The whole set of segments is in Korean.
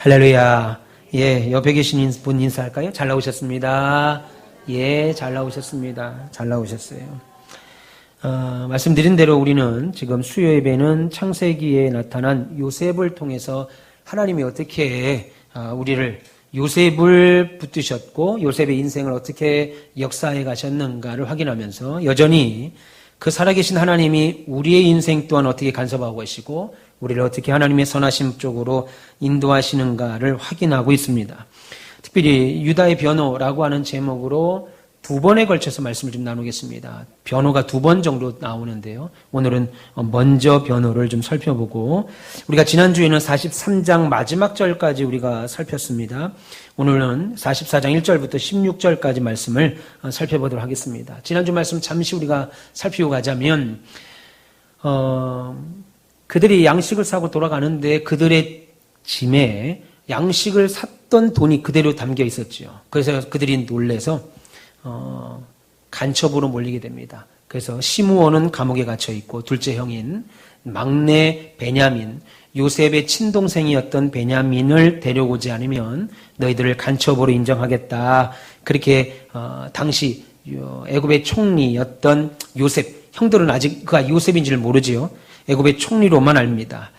할렐루야. 예, 옆에 계신 분 인사할까요? 잘 나오셨습니다. 예, 잘 나오셨습니다. 잘 나오셨어요. 말씀드린 대로 우리는 지금 수요 예배는 창세기에 나타난 요셉을 통해서 하나님이 어떻게 우리를 요셉을 붙드셨고 요셉의 인생을 어떻게 역사해 가셨는가를 확인하면서 여전히 그 살아계신 하나님이 우리의 인생 또한 어떻게 간섭하고 계시고 우리를 어떻게 하나님의 선하심 쪽으로 인도하시는가를 확인하고 있습니다. 특별히 유다의 변호라고 하는 제목으로 두 번에 걸쳐서 말씀을 좀 나누겠습니다. 변호가 두 번 정도 나오는데요. 오늘은 먼저 변호를 좀 살펴보고 우리가 지난주에는 43장 마지막 절까지 우리가 살폈습니다. 오늘은 44장 1절부터 16절까지 말씀을 살펴보도록 하겠습니다. 지난주 말씀 잠시 우리가 살피고 가자면 그들이 양식을 사고 돌아가는데 그들의 짐에 양식을 샀던 돈이 그대로 담겨 있었죠. 그래서 그들이 놀래서 간첩으로 몰리게 됩니다. 그래서 시므온은 감옥에 갇혀 있고 둘째 형인 막내 베냐민, 요셉의 친동생이었던 베냐민을 데려오지 않으면 너희들을 간첩으로 인정하겠다. 그렇게 당시 애굽의 총리였던 요셉, 형들은 아직 그가 요셉인지를 모르지요. 애굽의 총리로만 압니다.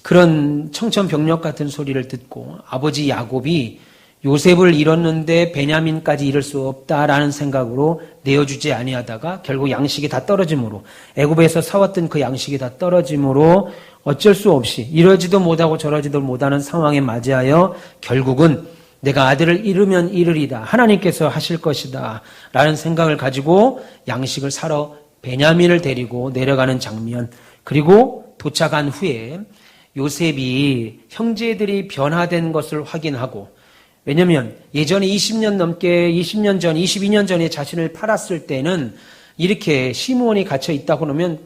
그런 청천벽력 같은 소리를 듣고 아버지 야곱이 요셉을 잃었는데 베냐민까지 잃을 수 없다라는 생각으로 내어주지 아니하다가 결국 양식이 다 떨어짐으로 애굽에서 사왔던 그 양식이 다 떨어짐으로 어쩔 수 없이 이러지도 못하고 저러지도 못하는 상황에 맞이하여 결국은 내가 아들을 잃으면 잃으리다. 하나님께서 하실 것이다. 라는 생각을 가지고 양식을 사러 베냐민을 데리고 내려가는 장면. 그리고 도착한 후에 요셉이 형제들이 변화된 것을 확인하고 왜냐면 예전에 20년 넘게 20년 전, 22년 전에 자신을 팔았을 때는 이렇게 시므온이 갇혀 있다고 그러면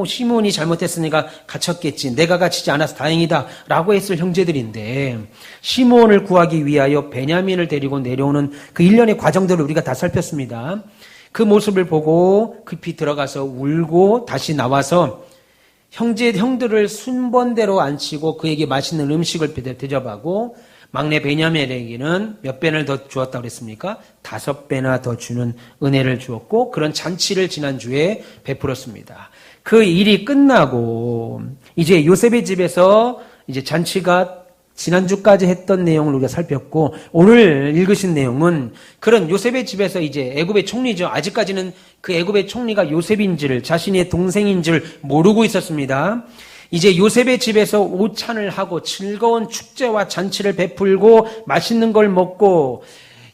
시므온이 잘못했으니까 갇혔겠지. 내가 갇히지 않아서 다행이다. 라고 했을 형제들인데 시므온을 구하기 위하여 베냐민을 데리고 내려오는 그 일련의 과정들을 우리가 다 살폈습니다. 그 모습을 보고 급히 들어가서 울고 다시 나와서 형들을 순번대로 앉히고 그에게 맛있는 음식을 대접하고 막내 베냐민에게는 몇 배를 더 주었다고 그랬습니까? 5배나 더 주는 은혜를 주었고 그런 잔치를 지난주에 베풀었습니다. 그 일이 끝나고 이제 요셉의 집에서 이제 잔치가 지난주까지 했던 내용을 우리가 살폈고 오늘 읽으신 내용은 그런 요셉의 집에서 이제 애굽의 총리죠. 아직까지는 그 애굽의 총리가 요셉인지를 자신의 동생인지를 모르고 있었습니다. 이제 요셉의 집에서 오찬을 하고 즐거운 축제와 잔치를 베풀고 맛있는 걸 먹고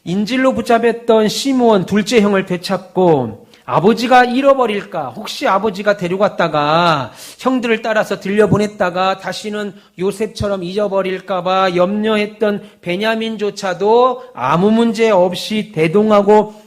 인질로 붙잡혔던 시므온 둘째 형을 되찾고 아버지가 잃어버릴까 혹시 아버지가 데려갔다가 형들을 따라서 들려보냈다가 다시는 요셉처럼 잊어버릴까 봐 염려했던 베냐민조차도 아무 문제 없이 대동하고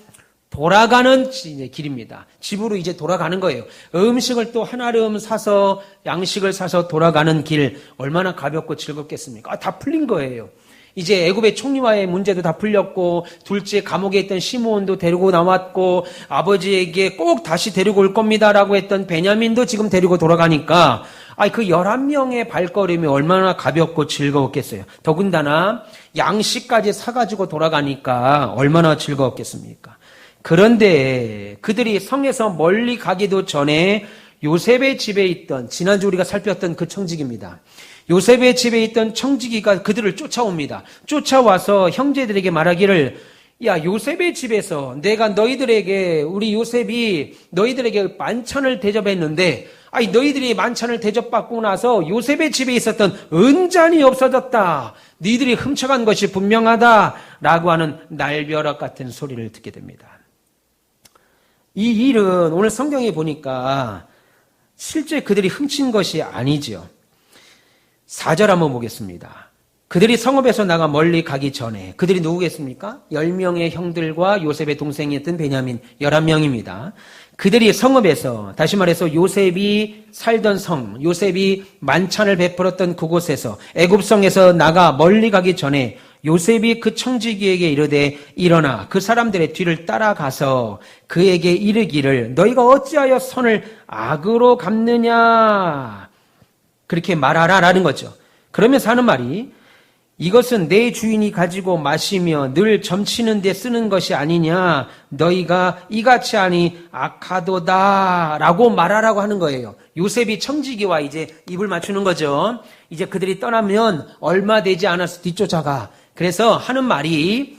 돌아가는 길입니다. 집으로 이제 돌아가는 거예요. 음식을 또 한아름 사서 양식을 사서 돌아가는 길 얼마나 가볍고 즐겁겠습니까? 다 풀린 거예요. 이제 애굽의 총리와의 문제도 다 풀렸고 둘째 감옥에 있던 시므온도 데리고 나왔고 아버지에게 꼭 다시 데리고 올 겁니다라고 했던 베냐민도 지금 데리고 돌아가니까 그 11명의 발걸음이 얼마나 가볍고 즐거웠겠어요. 더군다나 양식까지 사가지고 돌아가니까 얼마나 즐거웠겠습니까? 그런데 그들이 성에서 멀리 가기도 전에 요셉의 집에 있던 지난주 우리가 살폈던 그 청지기입니다. 요셉의 집에 있던 청지기가 그들을 쫓아옵니다. 쫓아와서 형제들에게 말하기를 야 요셉의 집에서 내가 너희들에게 우리 요셉이 너희들에게 만찬을 대접했는데 너희들이 만찬을 대접받고 나서 요셉의 집에 있었던 은잔이 없어졌다. 너희들이 훔쳐간 것이 분명하다라고 하는 날벼락 같은 소리를 듣게 됩니다. 이 일은 오늘 성경에 보니까 실제 그들이 훔친 것이 아니지요. 4절 한번 보겠습니다. 그들이 성읍에서 나가 멀리 가기 전에 그들이 누구겠습니까? 10명의 형들과 요셉의 동생이었던 베냐민 11명입니다. 그들이 성읍에서 다시 말해서 요셉이 살던 성, 요셉이 만찬을 베풀었던 그곳에서 애굽성에서 나가 멀리 가기 전에 요셉이 그 청지기에게 이르되 일어나 그 사람들의 뒤를 따라가서 그에게 이르기를 너희가 어찌하여 선을 악으로 갚느냐 그렇게 말하라라는 거죠. 그러면서 하는 말이 이것은 내 주인이 가지고 마시며 늘 점치는 데 쓰는 것이 아니냐. 너희가 이같이 하니 악하도다 라고 말하라고 하는 거예요. 요셉이 청지기와 이제 입을 맞추는 거죠. 이제 그들이 떠나면 얼마 되지 않아서 뒤쫓아가. 그래서 하는 말이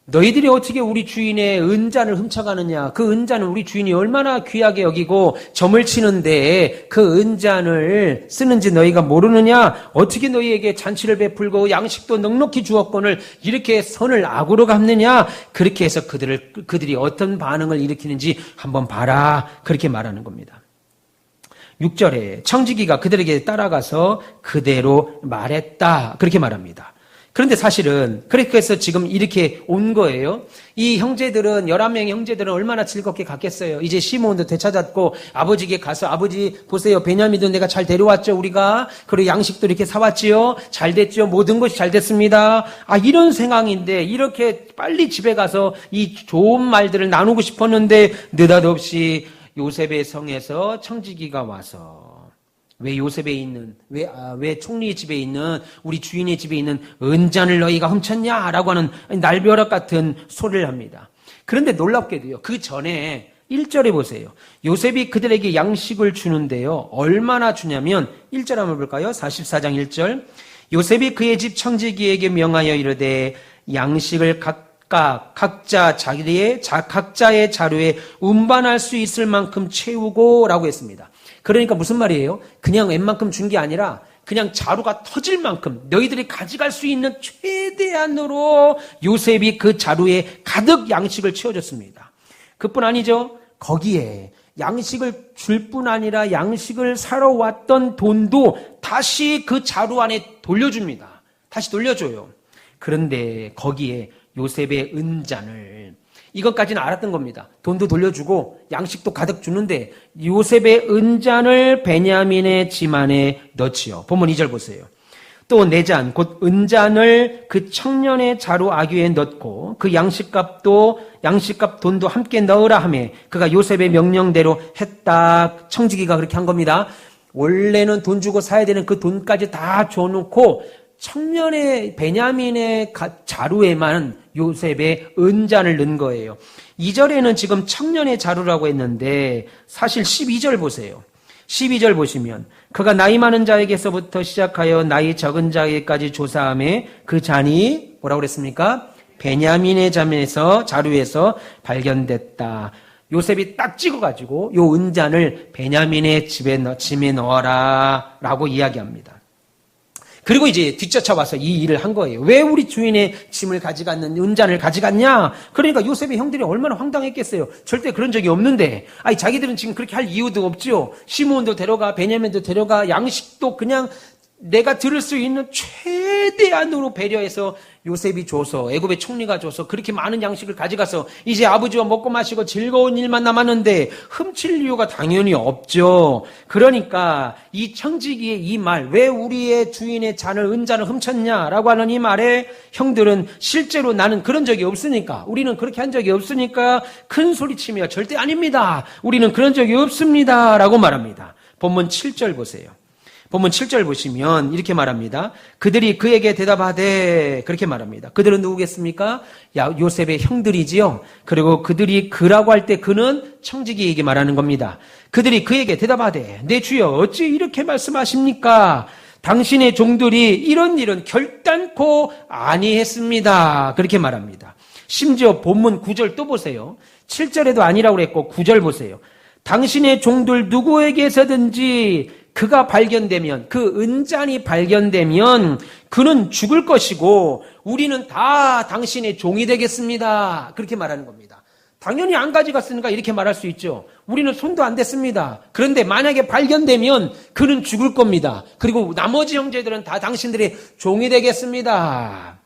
너희들이 어떻게 우리 주인의 은잔을 훔쳐가느냐. 그 은잔은 우리 주인이 얼마나 귀하게 여기고 점을 치는데 그 은잔을 쓰는지 너희가 모르느냐. 어떻게 너희에게 잔치를 베풀고 양식도 넉넉히 주었건을 이렇게 선을 악으로 갚느냐. 그렇게 해서 그들이 어떤 반응을 일으키는지 한번 봐라. 그렇게 말하는 겁니다. 6절에 청지기가 그들에게 따라가서 그대로 말했다. 그렇게 말합니다. 그런데 사실은 그렇게 해서 지금 이렇게 온 거예요. 이 형제들은 11명의 형제들은 얼마나 즐겁게 갔겠어요. 이제 시므온도 되찾았고 아버지에게 가서 아버지 보세요. 베냐민도 내가 잘 데려왔죠. 우리가. 그리고 양식도 이렇게 사왔지요. 잘 됐죠. 모든 것이 잘 됐습니다. 이런 상황인데 이렇게 빨리 집에 가서 이 좋은 말들을 나누고 싶었는데 느닷없이 요셉의 성에서 청지기가 와서 왜 요셉에 있는, 왜 총리 집에 있는, 우리 주인의 집에 있는 은잔을 너희가 훔쳤냐? 라고 하는 날벼락 같은 소리를 합니다. 그런데 놀랍게도요, 그 전에 1절에 보세요. 요셉이 그들에게 양식을 주는데요, 얼마나 주냐면, 1절 한번 볼까요? 44장 1절. 요셉이 그의 집 청지기에게 명하여 이르되, 양식을 각자의 자루에 운반할 수 있을 만큼 채우고 라고 했습니다. 그러니까 무슨 말이에요? 그냥 웬만큼 준 게 아니라 그냥 자루가 터질 만큼 너희들이 가져갈 수 있는 최대한으로 요셉이 그 자루에 가득 양식을 채워줬습니다. 그뿐 아니죠. 거기에 양식을 줄 뿐 아니라 양식을 사러 왔던 돈도 다시 그 자루 안에 돌려줍니다. 다시 돌려줘요. 그런데 거기에 요셉의 은잔을, 이것까지는 알았던 겁니다. 돈도 돌려주고 양식도 가득 주는데 요셉의 은잔을 베냐민의 짐 안에 넣지요. 본문 2절 보세요. 또 내 잔 곧 은잔을 그 청년의 자루 아귀에 넣고 그 양식값 돈도 함께 넣으라 하매 그가 요셉의 명령대로 했다. 청지기가 그렇게 한 겁니다. 원래는 돈 주고 사야 되는 그 돈까지 다 줘놓고 청년의 베냐민의 자루에만 요셉의 은잔을 넣은 거예요. 2절에는 지금 청년의 자루라고 했는데 사실 12절 보세요. 12절 보시면 그가 나이 많은 자에게서부터 시작하여 나이 적은 자에게까지 조사함에 그 잔이 뭐라고 그랬습니까? 베냐민의 자루에서 발견됐다. 요셉이 딱 찍어가지고 요 은잔을 베냐민의 짐에 넣어라 라고 이야기합니다. 그리고 이제 뒤쫓아와서 이 일을 한 거예요. 왜 우리 주인의 짐을 가져갔는 은잔을 가져갔냐? 그러니까 요셉의 형들이 얼마나 황당했겠어요. 절대 그런 적이 없는데, 자기들은 지금 그렇게 할 이유도 없죠. 시므온도 데려가, 베냐민도 데려가, 양식도 그냥 내가 들을 수 있는 최대한으로 배려해서 요셉이 줘서, 애굽의 총리가 줘서 그렇게 많은 양식을 가져가서 이제 아버지와 먹고 마시고 즐거운 일만 남았는데 훔칠 이유가 당연히 없죠. 그러니까 이 청지기의 이 말, 왜 우리의 주인의 은잔을 훔쳤냐라고 하는 이 말에 형들은 실제로 나는 그런 적이 없으니까, 우리는 그렇게 한 적이 없으니까 큰 소리치며 절대 아닙니다. 우리는 그런 적이 없습니다. 라고 말합니다. 본문 7절 보세요. 본문 7절 보시면 이렇게 말합니다. 그들이 그에게 대답하되, 그렇게 말합니다. 그들은 누구겠습니까? 요셉의 형들이지요. 그리고 그들이 그라고 할 때 그는 청지기에게 말하는 겁니다. 그들이 그에게 대답하되, 내 주여 어찌 이렇게 말씀하십니까? 당신의 종들이 이런 일은 결단코 아니했습니다. 그렇게 말합니다. 심지어 본문 9절 또 보세요. 7절에도 아니라고 그랬고 9절 보세요. 당신의 종들 누구에게서든지 그가 발견되면, 그 은잔이 발견되면 그는 죽을 것이고 우리는 다 당신의 종이 되겠습니다. 그렇게 말하는 겁니다. 당연히 안 가져갔으니까 이렇게 말할 수 있죠. 우리는 손도 안 댔습니다. 그런데 만약에 발견되면 그는 죽을 겁니다. 그리고 나머지 형제들은 다 당신들의 종이 되겠습니다.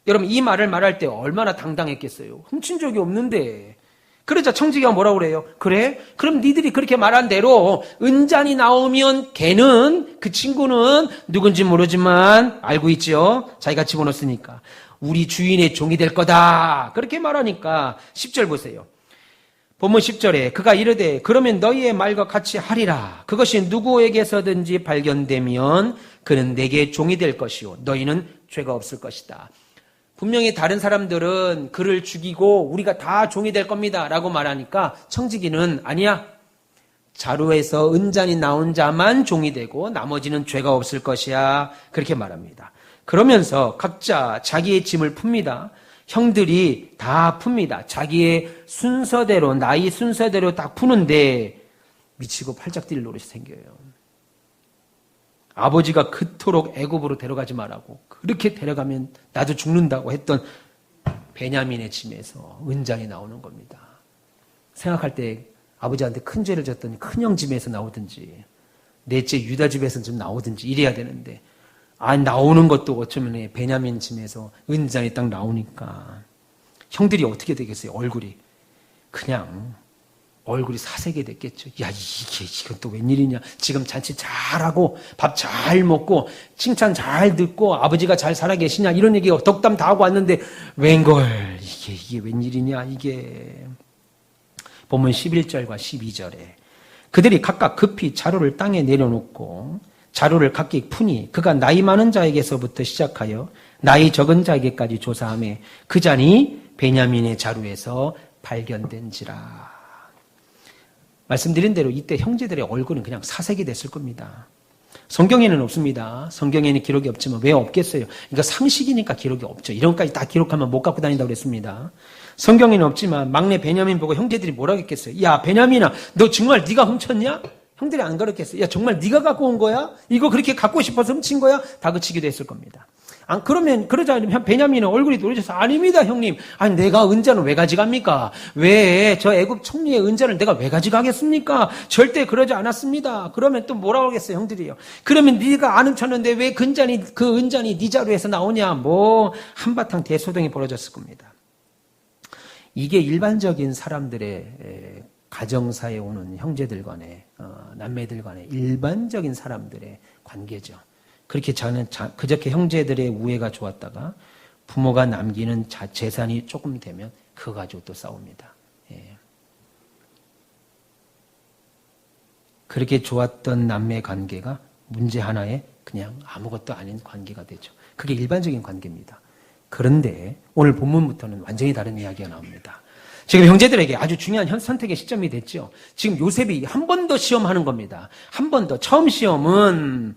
여러분, 이 말을 말할 때 얼마나 당당했겠어요. 훔친 적이 없는데. 그러자 청지기가 뭐라고 그래요? 그래? 그럼 니들이 그렇게 말한 대로 은잔이 나오면 걔는, 그 친구는 누군지 모르지만 알고 있죠? 자기가 집어넣었으니까. 우리 주인의 종이 될 거다. 그렇게 말하니까 10절 보세요. 본문 10절에 그가 이르되 그러면 너희의 말과 같이 하리라. 그것이 누구에게서든지 발견되면 그는 내게 종이 될 것이요 너희는 죄가 없을 것이다. 분명히 다른 사람들은 그를 죽이고 우리가 다 종이 될 겁니다 라고 말하니까 청지기는 아니야. 자루에서 은잔이 나온 자만 종이 되고 나머지는 죄가 없을 것이야. 그렇게 말합니다. 그러면서 각자 자기의 짐을 풉니다. 형들이 다 풉니다. 자기의 순서대로, 나이 순서대로 딱 푸는데 미치고 팔짝 뛸 노릇이 생겨요. 아버지가 그토록 애굽으로 데려가지 말라고 그렇게 데려가면 나도 죽는다고 했던 베냐민의 짐에서 은장이 나오는 겁니다. 생각할 때 아버지한테 큰 죄를 졌더니 큰형 집에서 나오든지 넷째 유다 집에서 좀 나오든지 이래야 되는데 나오는 것도 어쩌면 베냐민 짐에서 은장이 딱 나오니까 형들이 어떻게 되겠어요? 얼굴이 사색이 됐겠죠. 야, 이건 또 웬일이냐. 지금 잔치 잘하고 밥 잘 먹고 칭찬 잘 듣고 아버지가 잘 살아계시냐 이런 얘기 덕담 다 하고 왔는데 웬걸 이게 웬일이냐. 이게 본문 11절과 12절에 그들이 각각 급히 자루를 땅에 내려놓고 자루를 각기 푸니 그가 나이 많은 자에게서부터 시작하여 나이 적은 자에게까지 조사하며 그 잔이 베냐민의 자루에서 발견된지라. 말씀드린 대로 이때 형제들의 얼굴은 그냥 사색이 됐을 겁니다. 성경에는 없습니다. 성경에는 기록이 없지만 왜 없겠어요? 그러니까 상식이니까 기록이 없죠. 이런 것까지 다 기록하면 못 갖고 다닌다고 그랬습니다. 성경에는 없지만 막내 베냐민 보고 형제들이 뭐라고 했겠어요? 야, 베냐민아, 너 정말 네가 훔쳤냐? 형들이 안 그렇겠어요. 야, 정말 네가 갖고 온 거야? 이거 그렇게 갖고 싶어서 훔친 거야? 다그치기도 했을 겁니다. 그러자 베냐민은 얼굴이 노래져서 아닙니다, 형님. 아니, 내가 은자는 왜 가져갑니까? 왜 저 애굽 총리의 은자를 내가 왜 가져가겠습니까? 절대 그러지 않았습니다. 그러면 또 뭐라고 하겠어요, 형들이요. 그러면 네가 안 훔쳤는데 왜 그 은잔이 네 자루에서 나오냐? 한바탕 대소동이 벌어졌을 겁니다. 이게 일반적인 사람들의 가정사에 오는 형제들 간의 남매들 간의 일반적인 사람들의 관계죠. 그렇게 그저께 형제들의 우애가 좋았다가 부모가 남기는 재산이 조금 되면 그거 가지고 또 싸웁니다. 예. 그렇게 좋았던 남매 관계가 문제 하나에 그냥 아무것도 아닌 관계가 되죠. 그게 일반적인 관계입니다. 그런데 오늘 본문부터는 완전히 다른 이야기가 나옵니다. 지금 형제들에게 아주 중요한 선택의 시점이 됐죠. 지금 요셉이 한 번 더 시험하는 겁니다. 한 번 더. 처음 시험은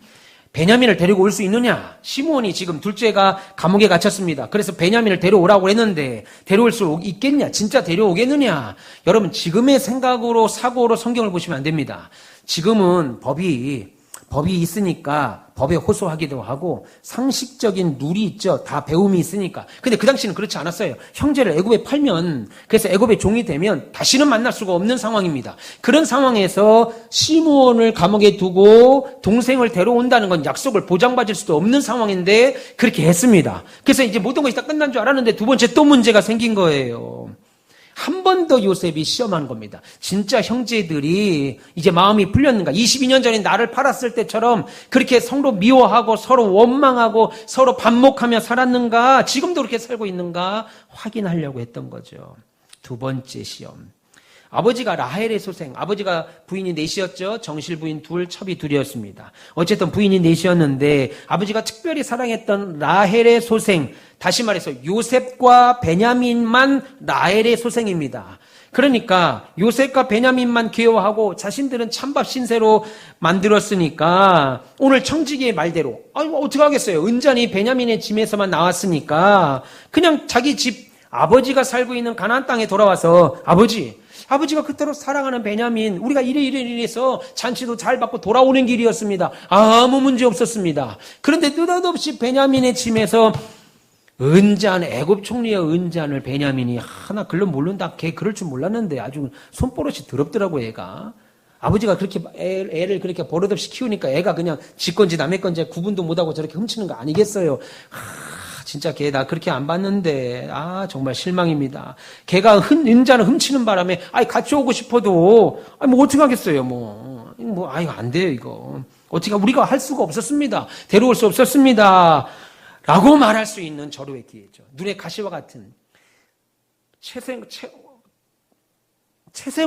베냐민을 데리고 올 수 있느냐? 시므온이 지금 둘째가 감옥에 갇혔습니다. 그래서 베냐민을 데려오라고 했는데 데려올 수 있겠냐? 진짜 데려오겠느냐? 여러분, 지금의 생각으로 사고로 성경을 보시면 안 됩니다. 지금은 법이 있으니까 법에 호소하기도 하고 상식적인 룰이 있죠. 다 배움이 있으니까. 근데 그 당시는 그렇지 않았어요. 형제를 애굽에 팔면, 그래서 애굽의 종이 되면 다시는 만날 수가 없는 상황입니다. 그런 상황에서 시므온을 감옥에 두고 동생을 데려온다는 건 약속을 보장받을 수도 없는 상황인데 그렇게 했습니다. 그래서 이제 모든 것이 다 끝난 줄 알았는데 두 번째 또 문제가 생긴 거예요. 한 번 더 요셉이 시험한 겁니다. 진짜 형제들이 이제 마음이 풀렸는가? 22년 전에 나를 팔았을 때처럼 그렇게 서로 미워하고 서로 원망하고 서로 반목하며 살았는가? 지금도 그렇게 살고 있는가? 확인하려고 했던 거죠. 두 번째 시험. 아버지가 라헬의 소생, 아버지가 부인이 넷이었죠. 정실 부인 둘, 첩이 둘이었습니다. 어쨌든 부인이 넷이었는데 아버지가 특별히 사랑했던 라헬의 소생, 다시 말해서 요셉과 베냐민만 라헬의 소생입니다. 그러니까 요셉과 베냐민만 귀여워하고 자신들은 찬밥 신세로 만들었으니까 오늘 청지기의 말대로 어떻게 하겠어요. 은잔이 베냐민의 짐에서만 나왔으니까 그냥 자기 집 아버지가 살고 있는 가나안 땅에 돌아와서 아버지가 그때로 사랑하는 베냐민, 우리가 이래서 잔치도 잘 받고 돌아오는 길이었습니다. 아무 문제 없었습니다. 그런데 느닷없이 베냐민의 짐에서 애굽 총리의 은잔을 베냐민이 하나 글로 모른다. 걔 그럴 줄 몰랐는데 아주 손버릇이 더럽더라고, 애가. 아버지가 그렇게 애를 그렇게 버릇없이 키우니까 애가 그냥 지 건지 남의 건지 구분도 못하고 저렇게 훔치는 거 아니겠어요. 진짜 걔 나 그렇게 안 봤는데 정말 실망입니다. 걔가 은잔을 훔치는 바람에 같이 오고 싶어도 어떻게 하겠어요. 안 돼요 이거. 어떻게 우리가 할 수가 없었습니다. 데려올 수 없었습니다. 라고 말할 수 있는 절호의 기회죠. 눈에 가시와 같은 채색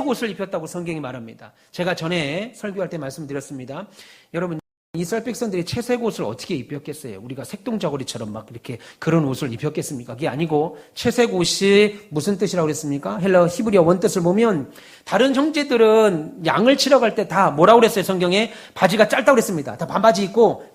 옷을 입혔다고 성경이 말합니다. 제가 전에 설교할 때 말씀드렸습니다. 여러분 이스라엘 백성들이 채색 옷을 어떻게 입혔겠어요? 우리가 색동저고리처럼 막 이렇게 그런 옷을 입혔겠습니까? 그게 아니고 채색 옷이 무슨 뜻이라고 그랬습니까? 헬라 히브리어 원뜻을 보면 다른 형제들은 양을 치러 갈 때 다 뭐라고 그랬어요? 성경에 바지가 짧다고 그랬습니다. 다 반바지 입고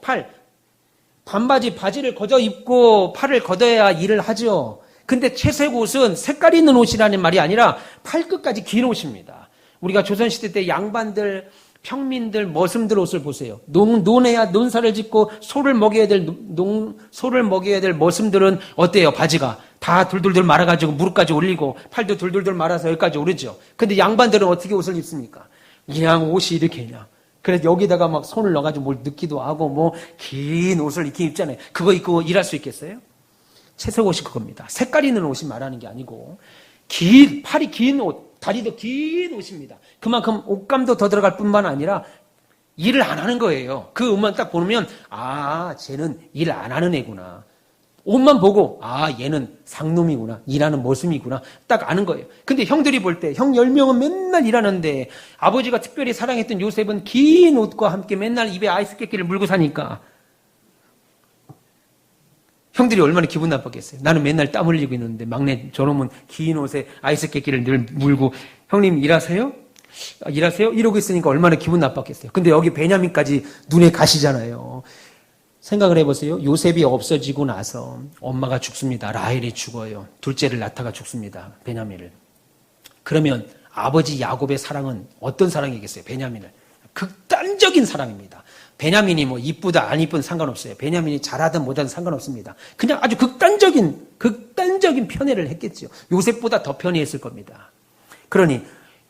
바지를 걷어 입고 팔을 걷어야 일을 하죠. 근데 채색 옷은 색깔 있는 옷이라는 말이 아니라 팔끝까지 긴 옷입니다. 우리가 조선시대 때 양반들, 평민들, 머슴들 옷을 보세요. 논해야 논사를 짓고 소를 먹여야 될 머슴들은 어때요? 바지가 다 둘둘둘 말아가지고 무릎까지 올리고 팔도 둘둘둘 말아서 여기까지 오르죠. 근데 양반들은 어떻게 옷을 입습니까? 그냥 옷이 이렇게 그냥. 그래서 여기다가 막 손을 넣어가지고 뭘 넣기도 하고 뭐 긴 옷을 이렇게 입잖아요. 그거 입고 일할 수 있겠어요? 채색 옷이 그겁니다. 색깔 있는 옷이 말하는 게 아니고 팔이 긴 옷, 다리도 긴 옷입니다. 그만큼 옷감도 더 들어갈 뿐만 아니라 일을 안 하는 거예요. 그 옷만 딱 보면 쟤는 일 안 하는 애구나. 옷만 보고 얘는 상놈이구나. 일하는 모습이구나. 딱 아는 거예요. 근데 형들이 볼 때 형 10명은 맨날 일하는데 아버지가 특별히 사랑했던 요셉은 긴 옷과 함께 맨날 입에 아이스 깨끼를 물고 사니까 형들이 얼마나 기분 나빴겠어요. 나는 맨날 땀 흘리고 있는데 막내 저놈은 긴 옷에 아이스 깨끼를 늘 물고 형님 일하세요? 이러고 있으니까 얼마나 기분 나빴겠어요. 근데 여기 베냐민까지 눈에 가시잖아요. 생각을 해보세요. 요셉이 없어지고 나서 엄마가 죽습니다. 라헬이 죽어요. 둘째를 낳다가 죽습니다. 베냐민을. 그러면 아버지 야곱의 사랑은 어떤 사랑이겠어요? 베냐민을. 극단적인 사랑입니다. 베냐민이 뭐 이쁘다 안 이쁜 상관없어요. 베냐민이 잘하든 못하든 상관없습니다. 그냥 아주 극단적인 편애를 했겠죠. 요셉보다 더 편애했을 겁니다. 그러니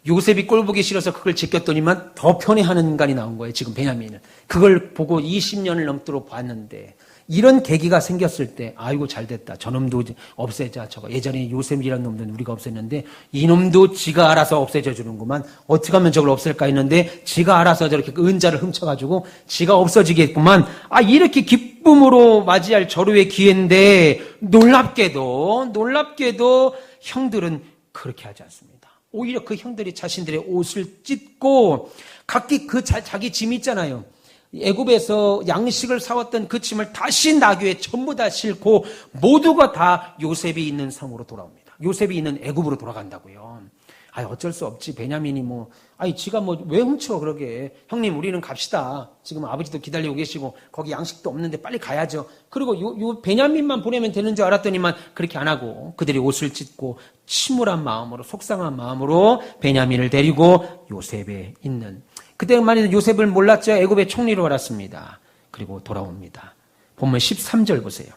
요셉이 꼴 보기 싫어서 그걸 지켰더니만 더 편애하는 인간이 나온 거예요. 지금 베냐민은. 그걸 보고 20년을 넘도록 봤는데 이런 계기가 생겼을 때 아이고 잘됐다. 저놈도 없애자. 저거 예전에 요셉이라는 놈들은 우리가 없앴는데 이놈도 지가 알아서 없애져 주는구만. 어떻게 하면 저걸 없앨까 했는데 지가 알아서 저렇게 은자를 훔쳐가지고 지가 없어지겠구만. 이렇게 기쁨으로 맞이할 절호의 기회인데 놀랍게도 형들은 그렇게 하지 않습니다. 오히려 그 형들이 자신들의 옷을 찢고 각기 자기 짐 있잖아요. 애굽에서 양식을 사왔던 그 짐을 다시 나귀에 전부 다 싣고 모두가 다 요셉이 있는 성으로 돌아옵니다. 요셉이 있는 애굽으로 돌아간다고요. 어쩔 수 없지. 베냐민이 지가 왜 훔쳐 그러게. 형님 우리는 갑시다. 지금 아버지도 기다리고 계시고 거기 양식도 없는데 빨리 가야죠. 그리고 요 베냐민만 보내면 되는 줄 알았더니만 그렇게 안 하고 그들이 옷을 찢고 침울한 마음으로 속상한 마음으로 베냐민을 데리고 요셉에 있는 그때만 해도 요셉을 몰랐죠. 애굽의 총리로 알았습니다. 그리고 돌아옵니다. 본문 13절 보세요.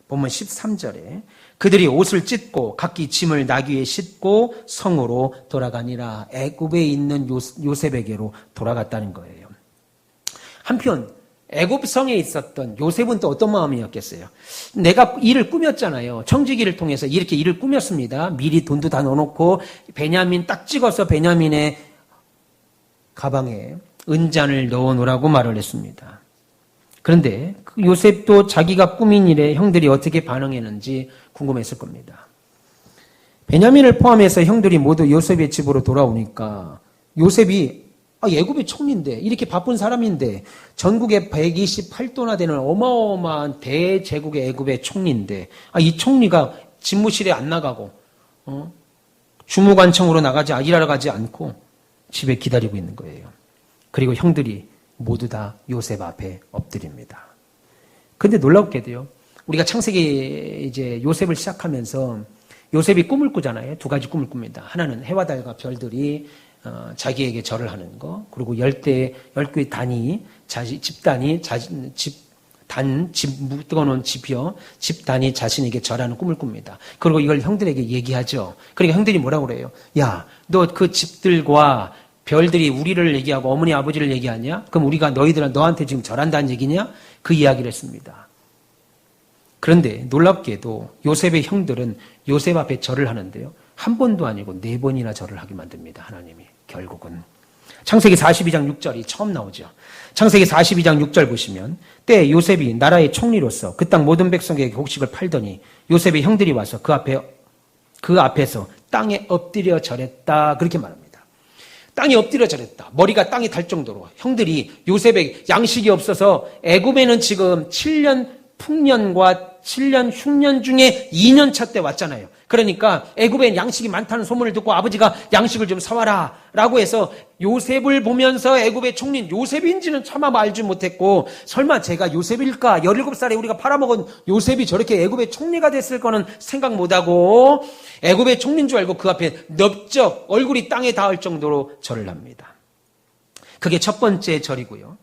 본문 13절에 그들이 옷을 찢고 각기 짐을 나귀에 싣고 성으로 돌아가니라. 애굽에 있는 요셉에게로 돌아갔다는 거예요. 한편 애굽 성에 있었던 요셉은 또 어떤 마음이었겠어요? 내가 일을 꾸몄잖아요. 청지기를 통해서 이렇게 일을 꾸몄습니다. 미리 돈도 다 넣어놓고 베냐민 딱 찍어서 베냐민의 가방에 은잔을 넣어놓으라고 말을 했습니다. 그런데 그 요셉도 자기가 꾸민 일에 형들이 어떻게 반응했는지 궁금했을 겁니다. 베냐민을 포함해서 형들이 모두 요셉의 집으로 돌아오니까 요셉이 애굽의 총리인데 이렇게 바쁜 사람인데 전국에 128도나 되는 어마어마한 대제국의 애굽의 총리인데 이 총리가 집무실에 안 나가고 주무관청으로 일하러 가지 않고 집에 기다리고 있는 거예요. 그리고 형들이 모두 다 요셉 앞에 엎드립니다. 근데 놀랍게도요. 우리가 창세기 이제 요셉을 시작하면서 요셉이 꿈을 꾸잖아요. 두 가지 꿈을 꿉니다. 하나는 해와 달과 별들이 자기에게 절을 하는 거. 그리고 10개의 단이 집단이 묶어놓은 집단이 자신에게 절하는 꿈을 꿉니다. 그리고 이걸 형들에게 얘기하죠. 그러니까 형들이 뭐라고 그래요? 야, 너 그 집들과 별들이 우리를 얘기하고 어머니 아버지를 얘기하냐? 그럼 우리가 너한테 지금 절한다는 얘기냐? 그 이야기를 했습니다. 그런데 놀랍게도 요셉의 형들은 요셉 앞에 절을 하는데요. 한 번도 아니고 4번이나 절을 하게 만듭니다. 하나님이 결국은. 창세기 42장 6절이 처음 나오죠. 창세기 42장 6절 보시면 때 요셉이 나라의 총리로서 그 땅 모든 백성에게 곡식을 팔더니 요셉의 형들이 와서 그 앞에서 땅에 엎드려 절했다. 그렇게 말합니다. 땅에 엎드려 절했다. 머리가 땅에 닿을 정도로 형들이 요셉의 양식이 없어서 애굽에는 지금 7년 풍년과 7년 흉년 중에 2년차 때 왔잖아요. 그러니까 애굽에 양식이 많다는 소문을 듣고 아버지가 양식을 좀 사와라 라고 해서 요셉을 보면서 애굽의 총리인 요셉인지는 차마 알지 못했고, 설마 제가 요셉일까? 17살에 우리가 팔아먹은 요셉이 저렇게 애굽의 총리가 됐을 거는 생각 못하고 애굽의 총리인 줄 알고 그 앞에 넓적 얼굴이 땅에 닿을 정도로 절을 합니다. 그게 첫 번째 절이고요.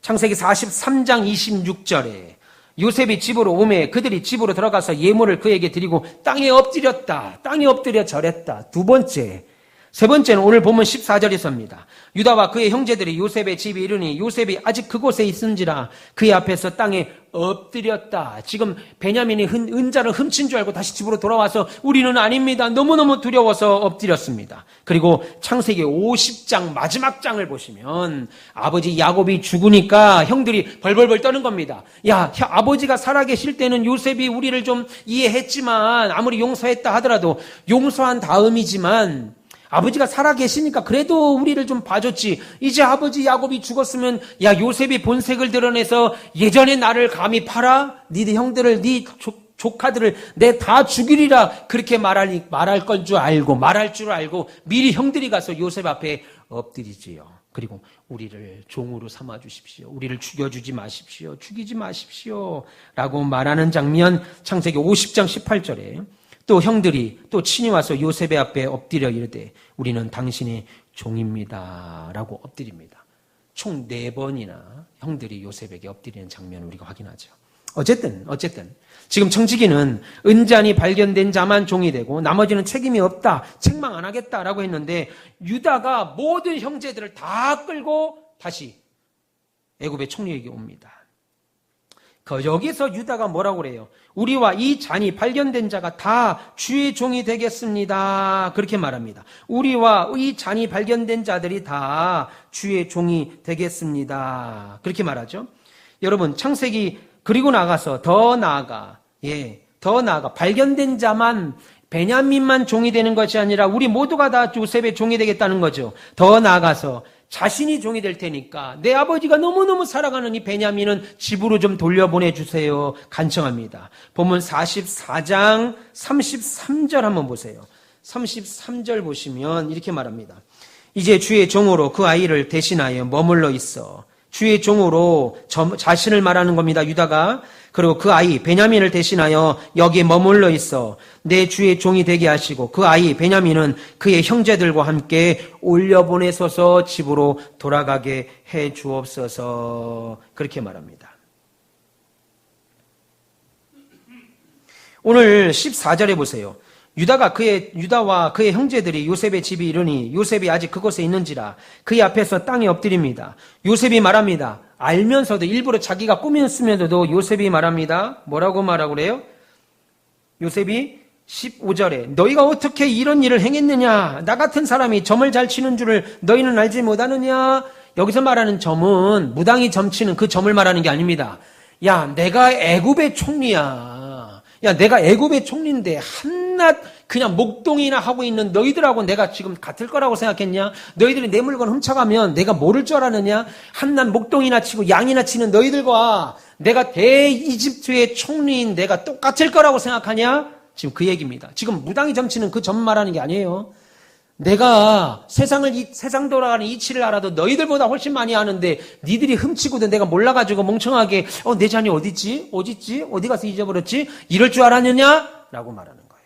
창세기 43장 26절에 요셉이 집으로 오매 그들이 집으로 들어가서 예물을 그에게 드리고 땅에 엎드렸다. 땅에 엎드려 절했다. 두 번째. 세 번째는 오늘 본문 14절에서입니다. 유다와 그의 형제들이 요셉의 집에 이르니 요셉이 아직 그곳에 있은지라 그의 앞에서 땅에 엎드렸다. 지금 베냐민이 은자를 훔친 줄 알고 다시 집으로 돌아와서 우리는 아닙니다. 너무너무 두려워서 엎드렸습니다. 그리고 창세기 50장 마지막 장을 보시면 아버지 야곱이 죽으니까 형들이 벌벌벌 떠는 겁니다. 야, 아버지가 살아계실 때는 요셉이 우리를 좀 이해했지만 아무리 용서했다 하더라도 용서한 다음이지만 아버지가 살아계시니까 그래도 우리를 좀 봐줬지. 이제 아버지 야곱이 죽었으면 야 요셉이 본색을 드러내서 예전에 나를 감히 팔아? 네 형들을 네 조카들을 내 다 죽이리라 그렇게 말할 줄 알고 미리 형들이 가서 요셉 앞에 엎드리지요. 그리고 우리를 종으로 삼아 주십시오. 우리를 죽여주지 마십시오. 죽이지 마십시오. 라고 말하는 장면 창세기 50장 18절에 또 형들이 또 친히 와서 요셉의 앞에 엎드려 이르되 우리는 당신의 종입니다 라고 엎드립니다. 총 4번이나 형들이 요셉에게 엎드리는 장면을 우리가 확인하죠. 어쨌든 지금 청지기는 은잔이 발견된 자만 종이 되고 나머지는 책임이 없다, 책망 안 하겠다라고 했는데 유다가 모든 형제들을 다 끌고 다시 애굽의 총리에게 옵니다. 여기서 유다가 뭐라고 그래요? 우리와 이 잔이 발견된 자가 다 주의 종이 되겠습니다. 그렇게 말합니다. 우리와 이 잔이 발견된 자들이 다 주의 종이 되겠습니다. 그렇게 말하죠. 여러분 창세기 그리고 나가서 더 나아가 발견된 자만 베냐민만 종이 되는 것이 아니라 우리 모두가 다 요셉의 종이 되겠다는 거죠. 더 나아가서 자신이 종이 될 테니까 내 아버지가 너무너무 사랑하는 이 베냐민은 집으로 좀 돌려보내주세요. 간청합니다. 본문 44장 33절 한번 보세요. 33절 보시면 이렇게 말합니다. 이제 주의 종으로 그 아이를 대신하여 머물러 있어. 주의 종으로 자신을 말하는 겁니다. 유다가. 그리고 그 아이 베냐민을 대신하여 여기에 머물러 있어 내 주의 종이 되게 하시고 그 아이 베냐민은 그의 형제들과 함께 올려보내소서 집으로 돌아가게 해 주옵소서. 그렇게 말합니다. 오늘 14절에 보세요. 유다와 그의 형제들이 요셉의 집에 이르니 요셉이 아직 그곳에 있는지라 그의 앞에서 땅에 엎드립니다. 요셉이 말합니다. 알면서도 일부러 자기가 꾸몄으면서도 요셉이 말합니다. 뭐라고 말하고 그래요? 요셉이 15절에 너희가 어떻게 이런 일을 행했느냐? 나 같은 사람이 점을 잘 치는 줄을 너희는 알지 못하느냐? 여기서 말하는 점은 무당이 점치는 그 점을 말하는 게 아닙니다. 야, 내가 애굽의 총리야. 야, 내가 애굽의 총리인데 한낱 그냥 목동이나 하고 있는 너희들하고 내가 지금 같을 거라고 생각했냐? 너희들이 내 물건 훔쳐가면 내가 모를 줄 알았느냐? 한낱 목동이나 치고 양이나 치는 너희들과 내가 대이집트의 총리인 내가 똑같을 거라고 생각하냐? 지금 그 얘기입니다. 지금 무당이 점치는 그 점 말하는 게 아니에요. 내가 세상 돌아가는 이치를 알아도 너희들보다 훨씬 많이 아는데 니들이 훔치고도 내가 몰라가지고 멍청하게 내 잔이 어딨지? 어디 가서 잊어버렸지? 이럴 줄 알았느냐? 라고 말하는 거예요.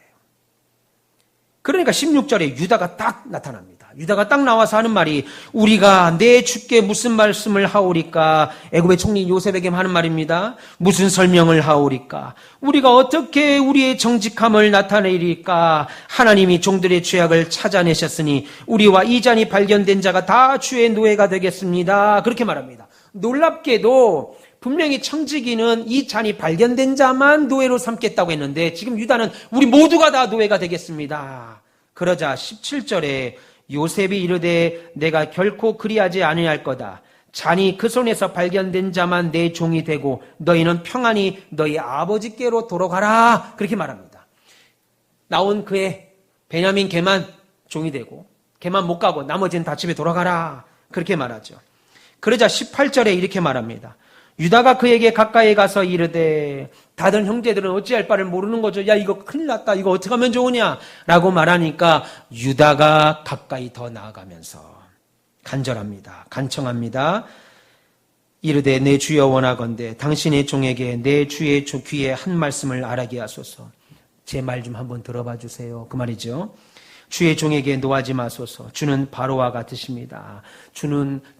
그러니까 16절에 유다가 딱 나타납니다. 유다가 딱 나와서 하는 말이 우리가 내 주께 무슨 말씀을 하오리까? 애굽의 총리 요셉에게 하는 말입니다. 무슨 설명을 하오리까? 우리가 어떻게 우리의 정직함을 나타내리까? 하나님이 종들의 죄악을 찾아내셨으니 우리와 이 잔이 발견된 자가 다 주의 노예가 되겠습니다. 그렇게 말합니다. 놀랍게도 분명히 청지기는 이 잔이 발견된 자만 노예로 삼겠다고 했는데 지금 유다는 우리 모두가 다 노예가 되겠습니다. 그러자 17절에 요셉이 이르되 내가 결코 그리하지 아니할 거다. 잔이 그 손에서 발견된 자만 내 종이 되고 너희는 평안히 너희 아버지께로 돌아가라. 그렇게 말합니다. 나온 그의 베냐민 개만 종이 되고 걔만 못 가고 나머지는 다 집에 돌아가라. 그렇게 말하죠. 그러자 18절에 이렇게 말합니다. 유다가 그에게 가까이 가서 이르되 다른 형제들은 어찌할 바를 모르는 거죠. 야, 이거 큰일 났다. 이거 어떻게 하면 좋으냐? 라고 말하니까 유다가 가까이 더 나아가면서 간절합니다. 간청합니다. 이르되 내 주여 원하건대 당신의 종에게 내 주의 귀에 한 말씀을 알게 하소서. 제 말 좀 한번 들어봐 주세요. 그 말이죠. 주의 종에게 노하지 마소서. 주는 바로와 같으십니다.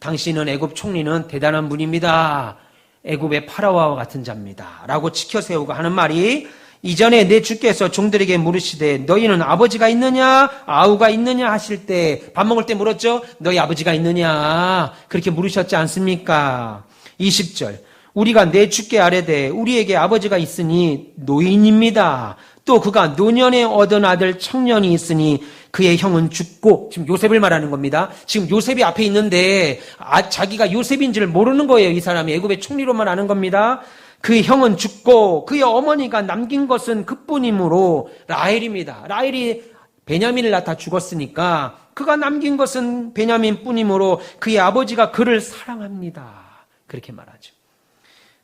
당신은 애굽 총리는 대단한 분입니다. 애굽의 파라오와 같은 자입니다. 라고 지켜세우고 하는 말이 이전에 내 주께서 종들에게 물으시되 너희는 아버지가 있느냐 아우가 있느냐 하실 때 밥 먹을 때 물었죠. 너희 아버지가 있느냐 그렇게 물으셨지 않습니까? 20절 우리가 내 주께 아뢰되 우리에게 아버지가 있으니 노인입니다. 또 그가 노년에 얻은 아들 청년이 있으니 그의 형은 죽고, 지금 요셉을 말하는 겁니다. 지금 요셉이 앞에 있는데 자기가 요셉인지를 모르는 거예요. 이 사람이 애굽의 총리로만 아는 겁니다. 그의 형은 죽고 그의 어머니가 남긴 것은 그뿐이므로 라헬입니다. 라헬이 베냐민을 낳다 죽었으니까 그가 남긴 것은 베냐민 뿐이므로 그의 아버지가 그를 사랑합니다. 그렇게 말하죠.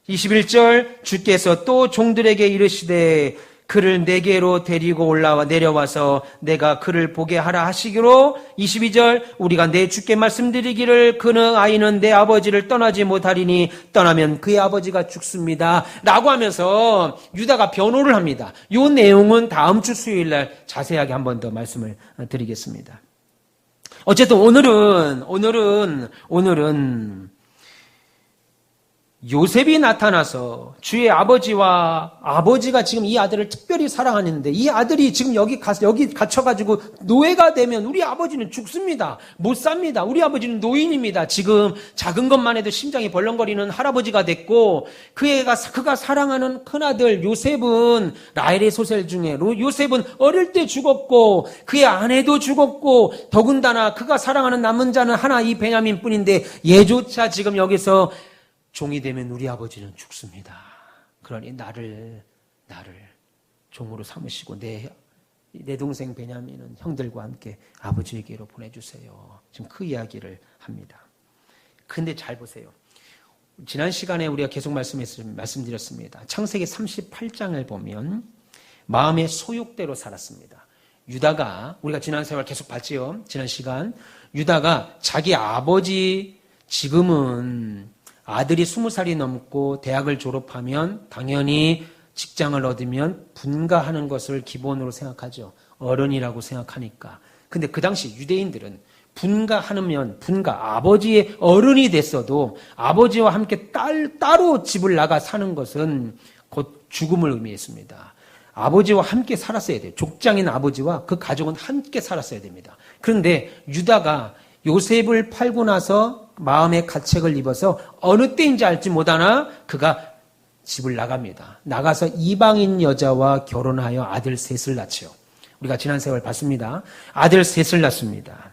21절 주께서 또 종들에게 이르시되 그를 내게로 데리고 내려와서 내가 그를 보게 하라 하시기로 22절 우리가 내 주께 말씀드리기를 그는 아이는 내 아버지를 떠나지 못하리니 떠나면 그의 아버지가 죽습니다. 라고 하면서 유다가 변호를 합니다. 이 내용은 다음 주 수요일날 자세하게 한 번 더 말씀을 드리겠습니다. 어쨌든 오늘은 요셉이 나타나서 주의 아버지가 지금 이 아들을 특별히 사랑하는데 이 아들이 지금 여기 갇혀가지고 노예가 되면 우리 아버지는 죽습니다. 못 삽니다. 우리 아버지는 노인입니다. 지금 작은 것만 해도 심장이 벌렁거리는 할아버지가 됐고 그가 사랑하는 큰아들 요셉은 라헬의 소설 중에 요셉은 어릴 때 죽었고 그의 아내도 죽었고 더군다나 그가 사랑하는 남은 자는 하나 이 베냐민 뿐인데 얘조차 지금 여기서 종이 되면 우리 아버지는 죽습니다. 그러니 나를 종으로 삼으시고 내 동생 베냐민은 형들과 함께 아버지에게로 보내주세요. 지금 그 이야기를 합니다. 근데 잘 보세요. 지난 시간에 우리가 계속 말씀드렸습니다. 창세기 38장을 보면 마음의 소욕대로 살았습니다. 유다가 우리가 지난 세월 계속 봤지요. 지난 시간 유다가 자기 아버지 지금은 아들이 20살이 넘고 대학을 졸업하면 당연히 직장을 얻으면 분가하는 것을 기본으로 생각하죠. 어른이라고 생각하니까. 근데 그 당시 유대인들은 아버지의 어른이 됐어도 아버지와 함께 따로 집을 나가 사는 것은 곧 죽음을 의미했습니다. 아버지와 함께 살았어야 돼요. 족장인 아버지와 그 가족은 함께 살았어야 됩니다. 그런데 유다가 요셉을 팔고 나서 마음의 가책을 입어서 어느 때인지 알지 못하나 그가 집을 나갑니다. 나가서 이방인 여자와 결혼하여 아들 셋을 낳죠. 우리가 지난 세월 봤습니다. 아들 셋을 낳습니다.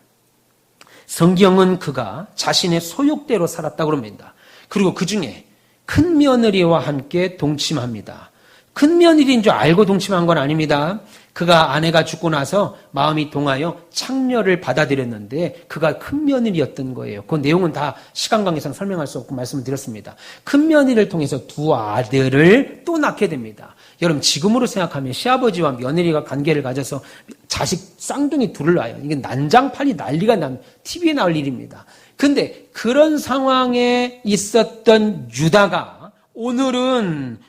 성경은 그가 자신의 소욕대로 살았다고 합니다. 그리고 그 중에 큰 며느리와 함께 동침합니다. 큰 며느리인 줄 알고 동침한 건 아닙니다. 그가 아내가 죽고 나서 마음이 동하여 창녀를 받아들였는데 그가 큰 며느리였던 거예요. 그 내용은 다 시간 관계상 설명할 수 없고 말씀을 드렸습니다. 큰 며느리를 통해서 두 아들을 또 낳게 됩니다. 여러분 지금으로 생각하면 시아버지와 며느리가 관계를 가져서 자식 쌍둥이 둘을 낳아요. 이게 난장판이 난리가 TV에 나올 일입니다. 근데 그런 상황에 있었던 유다가 오늘은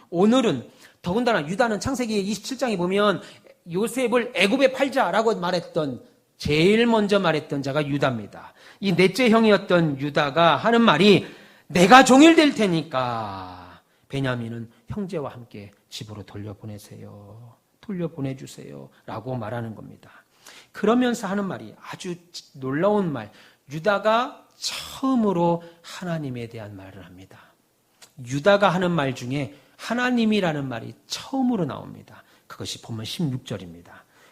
더군다나 유다는 창세기 27장에 보면 요셉을 애굽에 팔자라고 제일 먼저 말했던 자가 유다입니다. 이 넷째 형이었던 유다가 하는 말이 내가 종일 될 테니까 베냐민은 형제와 함께 집으로 돌려보내주세요 라고 말하는 겁니다. 그러면서 하는 말이 아주 놀라운 말, 유다가 처음으로 하나님에 대한 말을 합니다. 유다가 하는 말 중에 하나님이라는 말이 처음으로 나옵니다. 그것이 본문 16절입니다.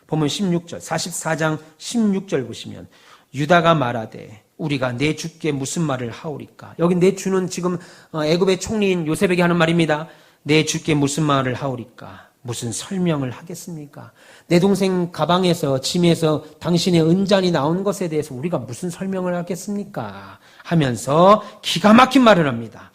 본문 16절, 44장 16절 보시면 유다가 말하되 우리가 내 주께 무슨 말을 하오리까? 여기 내 주는 지금 애굽의 총리인 요셉에게 하는 말입니다. 내 주께 무슨 말을 하오리까? 무슨 설명을 하겠습니까? 내 동생 가방에서 짐에서 당신의 은잔이 나온 것에 대해서 우리가 무슨 설명을 하겠습니까? 하면서 기가 막힌 말을 합니다.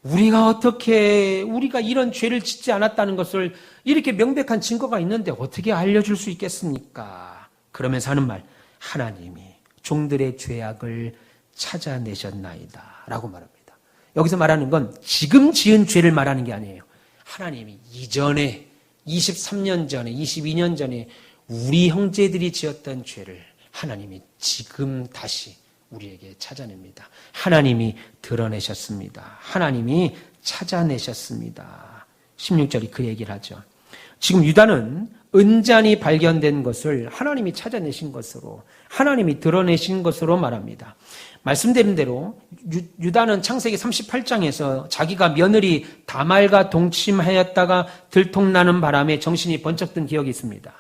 우리가 이런 죄를 짓지 않았다는 것을 이렇게 명백한 증거가 있는데 어떻게 알려줄 수 있겠습니까? 그러면서 하는 말, 하나님이 종들의 죄악을 찾아내셨나이다 라고 말합니다. 여기서 말하는 건 지금 지은 죄를 말하는 게 아니에요. 하나님이 이전에 23년 전에 22년 전에 우리 형제들이 지었던 죄를 하나님이 지금 다시 우리에게 찾아냅니다. 하나님이 드러내셨습니다. 하나님이 찾아내셨습니다. 16절이 그 얘기를 하죠. 지금 유다는 은잔이 발견된 것을 하나님이 찾아내신 것으로, 하나님이 드러내신 것으로 말합니다. 말씀드린 대로 유다는 창세기 38장에서 자기가 며느리 다말과 동침하였다가 들통나는 바람에 정신이 번쩍 든 기억이 있습니다.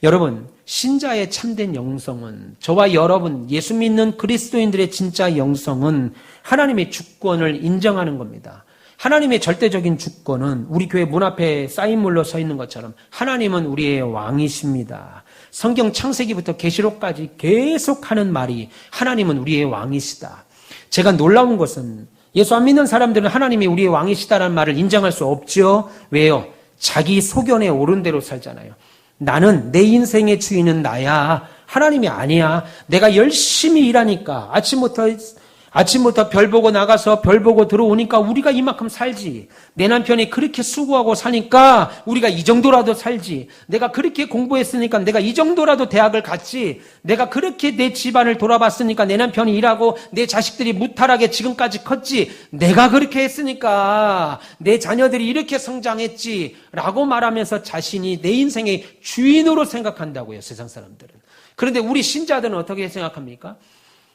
여러분, 신자의 참된 영성은, 저와 여러분 예수 믿는 그리스도인들의 진짜 영성은 하나님의 주권을 인정하는 겁니다. 하나님의 절대적인 주권은 우리 교회 문 앞에 사인물로 서 있는 것처럼 하나님은 우리의 왕이십니다. 성경 창세기부터 계시록까지 계속하는 말이 하나님은 우리의 왕이시다. 제가 놀라운 것은 예수 안 믿는 사람들은 하나님이 우리의 왕이시다라는 말을 인정할 수 없죠. 왜요? 자기 소견에 옳은 대로 살잖아요. 나는, 내 인생의 주인은 나야. 하나님이 아니야. 내가 열심히 일하니까 아침부터 별 보고 나가서 별 보고 들어오니까 우리가 이만큼 살지. 내 남편이 그렇게 수고하고 사니까 우리가 이 정도라도 살지. 내가 그렇게 공부했으니까 내가 이 정도라도 대학을 갔지. 내가 그렇게 내 집안을 돌아봤으니까 내 남편이 일하고 내 자식들이 무탈하게 지금까지 컸지. 내가 그렇게 했으니까 내 자녀들이 이렇게 성장했지. 라고 말하면서 자신이 내 인생의 주인으로 생각한다고요, 세상 사람들은. 그런데 우리 신자들은 어떻게 생각합니까?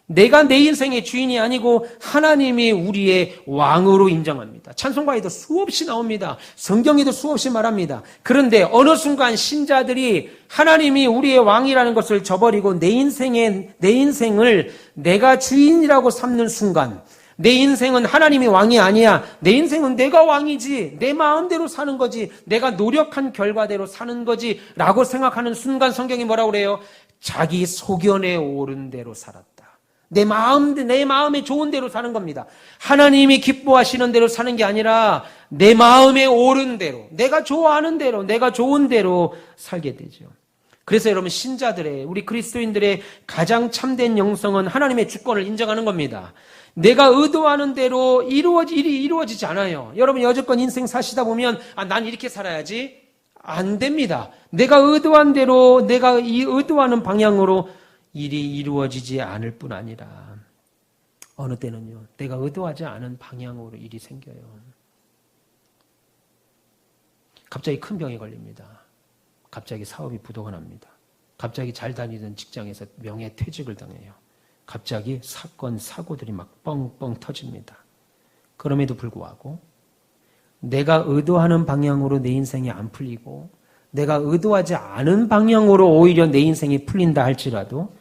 내가 내 인생의 주인이 아니고 하나님이 우리의 왕으로 인정합니다. 찬송가에도 수없이 나옵니다. 성경에도 수없이 말합니다. 그런데 어느 순간 신자들이 하나님이 우리의 왕이라는 것을 저버리고 내 인생을 내가 주인이라고 삼는 순간, 내 인생은 하나님이 왕이 아니야. 내 인생은 내가 왕이지. 내 마음대로 사는 거지. 내가 노력한 결과대로 사는 거지. 라고 생각하는 순간 성경이 뭐라고 그래요? 자기 소견에 옳은 대로 살았다. 내 마음에 좋은 대로 사는 겁니다. 하나님이 기뻐하시는 대로 사는 게 아니라 내 마음에 옳은 대로, 내가 좋아하는 대로, 내가 좋은 대로 살게 되죠. 그래서 여러분, 신자들의, 우리 그리스도인들의 가장 참된 영성은 하나님의 주권을 인정하는 겁니다. 내가 의도하는 대로 일이 이루어지지 않아요. 여러분, 여지껏 인생 사시다 보면 난 이렇게 살아야지. 안 됩니다. 내가 의도한 대로, 내가 이 의도하는 방향으로 일이 이루어지지 않을 뿐 아니라 어느 때는요, 내가 의도하지 않은 방향으로 일이 생겨요. 갑자기 큰 병에 걸립니다. 갑자기 사업이 부도가 납니다. 갑자기 잘 다니던 직장에서 명예퇴직을 당해요. 갑자기 사건, 사고들이 막 뻥뻥 터집니다. 그럼에도 불구하고 내가 의도하는 방향으로 내 인생이 안 풀리고 내가 의도하지 않은 방향으로 오히려 내 인생이 풀린다 할지라도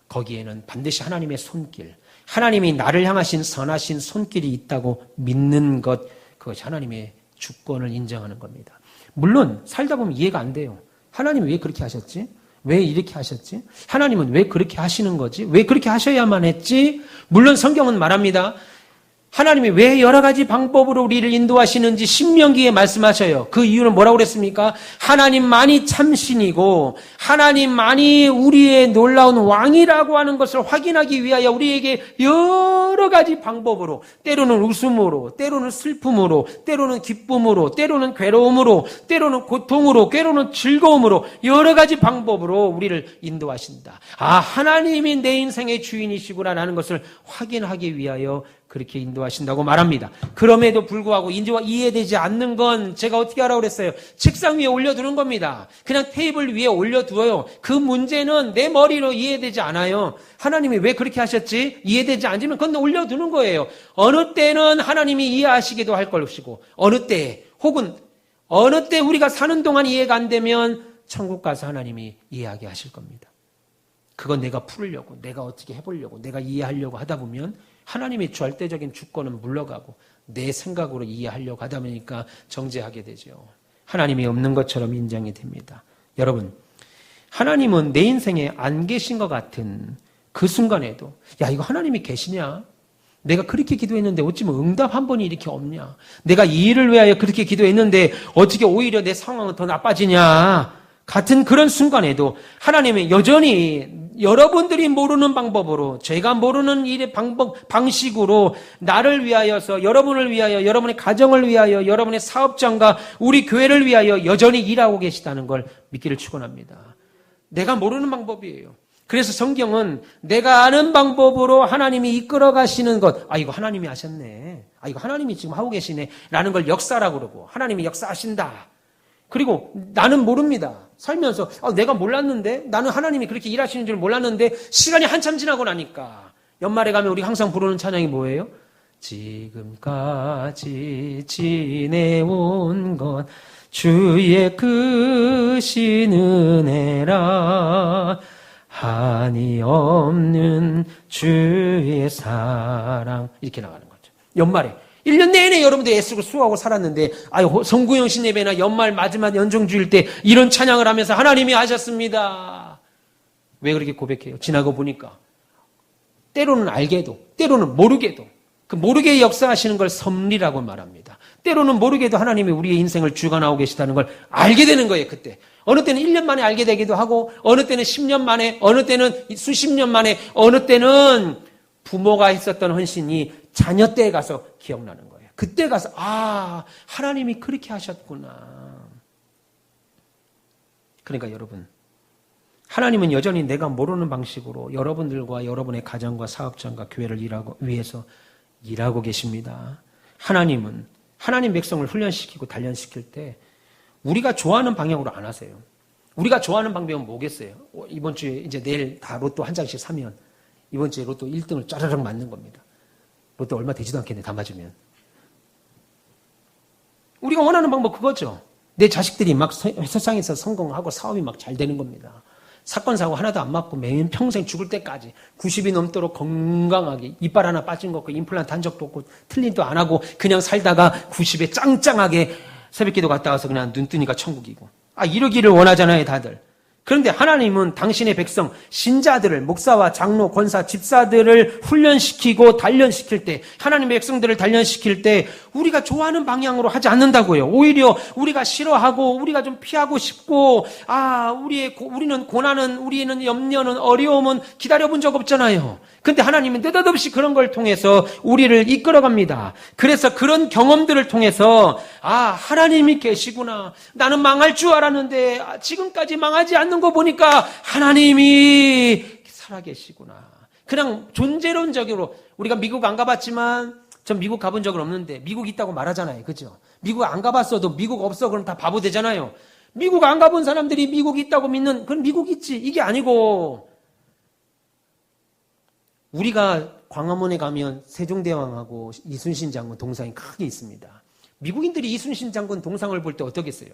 거기에는 반드시 하나님의 손길, 하나님이 나를 향하신 선하신 손길이 있다고 믿는 것, 그것이 하나님의 주권을 인정하는 겁니다. 물론 살다 보면 이해가 안 돼요. 하나님이 왜 그렇게 하셨지? 왜 이렇게 하셨지? 하나님은 왜 그렇게 하시는 거지? 왜 그렇게 하셔야만 했지? 물론 성경은 말합니다. 하나님이 왜 여러 가지 방법으로 우리를 인도하시는지 신명기에 말씀하셔요. 그 이유는 뭐라고 그랬습니까? 하나님만이 참신이고 하나님만이 우리의 놀라운 왕이라고 하는 것을 확인하기 위하여 우리에게 여러 가지 방법으로, 때로는 웃음으로, 때로는 슬픔으로, 때로는 기쁨으로, 때로는 괴로움으로, 때로는 고통으로, 때로는 즐거움으로 여러 가지 방법으로 우리를 인도하신다. 하나님이 내 인생의 주인이시구나라는 것을 확인하기 위하여 그렇게 인도하신다고 말합니다. 그럼에도 불구하고 이해되지 않는 건 제가 어떻게 하라고 그랬어요? 책상 위에 올려두는 겁니다. 그냥 테이블 위에 올려두어요. 그 문제는 내 머리로 이해되지 않아요. 하나님이 왜 그렇게 하셨지? 이해되지 않으면 그건 올려두는 거예요. 어느 때는 하나님이 이해하시기도 할 것이고 어느 때 우리가 사는 동안 이해가 안 되면 천국 가서 하나님이 이해하게 하실 겁니다. 그건 내가 풀으려고, 내가 어떻게 해보려고, 내가 이해하려고 하다 보면 하나님의 절대적인 주권은 물러가고 내 생각으로 이해하려고 하다 보니까 정죄하게 되죠. 하나님이 없는 것처럼 인정이 됩니다. 여러분, 하나님은 내 인생에 안 계신 것 같은 그 순간에도 야, 이거 하나님이 계시냐? 내가 그렇게 기도했는데 어찌면 응답 한 번이 이렇게 없냐? 내가 이 일을 위하여 그렇게 기도했는데 어떻게 오히려 내 상황은 더 나빠지냐? 같은 그런 순간에도 하나님이 여전히 여러분들이 모르는 방법으로, 제가 모르는 일의 방식으로 나를 위하여서, 여러분을 위하여, 여러분의 가정을 위하여, 여러분의 사업장과 우리 교회를 위하여 여전히 일하고 계시다는 걸 믿기를 축원합니다. 내가 모르는 방법이에요. 그래서 성경은 내가 아는 방법으로 하나님이 이끌어 가시는 것, 아, 이거 하나님이 하셨네. 아, 이거 하나님이 지금 하고 계시네. 라는 걸 역사라고 그러고, 하나님이 역사하신다. 그리고 나는 모릅니다. 살면서 내가 몰랐는데, 나는 하나님이 그렇게 일하시는 줄 몰랐는데 시간이 한참 지나고 나니까 연말에 가면 우리 항상 부르는 찬양이 뭐예요? 지금까지 지내온 것 주의 크신 은혜라 한이 없는 주의 사랑, 이렇게 나가는 거죠. 연말에 1년 내내 여러분들 애쓰고 수고하고 살았는데, 성구영신 예배나 연말 마지막 연정주일 때 이런 찬양을 하면서 하나님이 하셨습니다. 왜 그렇게 고백해요? 지나고 보니까 때로는 알게도, 때로는 모르게도, 그 모르게 역사하시는 걸 섭리라고 말합니다. 때로는 모르게도 하나님이 우리의 인생을 주관하고 계시다는 걸 알게 되는 거예요. 그때 어느 때는 1년 만에 알게 되기도 하고, 어느 때는 10년 만에, 어느 때는 수십 년 만에, 어느 때는 부모가 했었던 헌신이 자녀 때에 가서 기억나는 거예요. 그때 가서 하나님이 그렇게 하셨구나. 그러니까 여러분, 하나님은 여전히 내가 모르는 방식으로 여러분들과 여러분의 가정과 사업장과 교회를 위해서 일하고 계십니다. 하나님은 하나님 백성을 훈련시키고 단련시킬 때 우리가 좋아하는 방향으로 안 하세요. 우리가 좋아하는 방법은 뭐겠어요? 이번 주에 이제 내일 다 로또 한 장씩 사면 이번 주에 로또 1등을 짜르륵 맞는 겁니다. 로또 얼마 되지도 않겠네, 다 맞으면. 우리가 원하는 방법 그거죠. 내 자식들이 막 세상에서 성공하고 사업이 막 잘 되는 겁니다. 사건, 사고 하나도 안 맞고 매일 평생 죽을 때까지 90이 넘도록 건강하게, 이빨 하나 빠진 거 없고 임플란트 한 적도 없고 틀림도 안 하고 그냥 살다가 90에 짱짱하게 새벽기도 갔다 와서 그냥 눈 뜨니까 천국이고. 이러기를 원하잖아요, 다들. 그런데 하나님은 당신의 백성, 신자들을, 목사와 장로, 권사, 집사들을 훈련시키고 단련시킬 때, 하나님의 백성들을 단련시킬 때 우리가 좋아하는 방향으로 하지 않는다고요. 오히려 우리가 싫어하고 우리가 좀 피하고 싶고, 우리는 고난은, 우리는 염려는, 어려움은 기다려본 적 없잖아요. 근데 하나님은 느닷없이 그런 걸 통해서 우리를 이끌어갑니다. 그래서 그런 경험들을 통해서 하나님이 계시구나. 나는 망할 줄 알았는데 지금까지 망하지 않는 거 보니까 하나님이 살아계시구나. 그냥 존재론적으로 우리가 미국 안 가봤지만, 전 미국 가본 적은 없는데 미국 있다고 말하잖아요. 그죠? 미국 안 가봤어도 미국 없어 그럼 다 바보 되잖아요. 미국 안 가본 사람들이 미국 있다고 믿는, 그건 미국 있지, 이게 아니고, 우리가 광화문에 가면 세종대왕하고 이순신 장군 동상이 크게 있습니다. 미국인들이 이순신 장군 동상을 볼 때 어떻겠어요?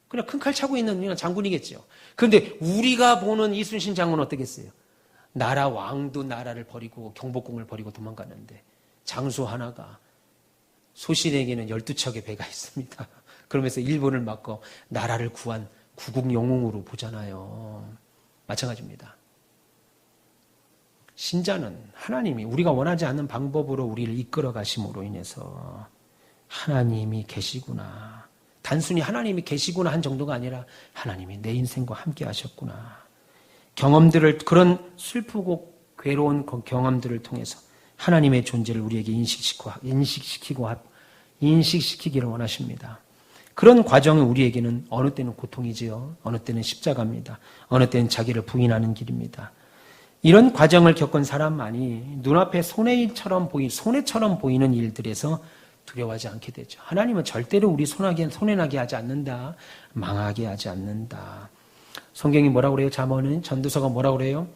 그냥 큰 칼 차고 있는 그냥 장군이겠죠. 그런데 우리가 보는 이순신 장군은 어떻겠어요? 나라 왕도 나라를 버리고 경복궁을 버리고 도망갔는데 장수 하나가 소신에게는 12척의 배가 있습니다. 그러면서 일본을 막고 나라를 구한 구국 영웅으로 보잖아요. 마찬가지입니다. 신자는 하나님이 우리가 원하지 않는 방법으로 우리를 이끌어 가심으로 인해서 하나님이 계시구나. 단순히 하나님이 계시구나 한 정도가 아니라 하나님이 내 인생과 함께 하셨구나. 경험들을, 그런 슬프고 괴로운 경험들을 통해서 하나님의 존재를 우리에게 인식시키기를 원하십니다. 그런 과정이 우리에게는 어느 때는 고통이지요. 어느 때는 십자가입니다. 어느 때는 자기를 부인하는 길입니다. 이런 과정을 겪은 사람만이 눈앞에 손해처럼 보이는 일들에서 두려워하지 않게 되죠. 하나님은 절대로 우리 손해나게 하지 않는다. 망하게 하지 않는다. 성경이 뭐라고 그래요? 잠언은, 전도서가 뭐라고 그래요?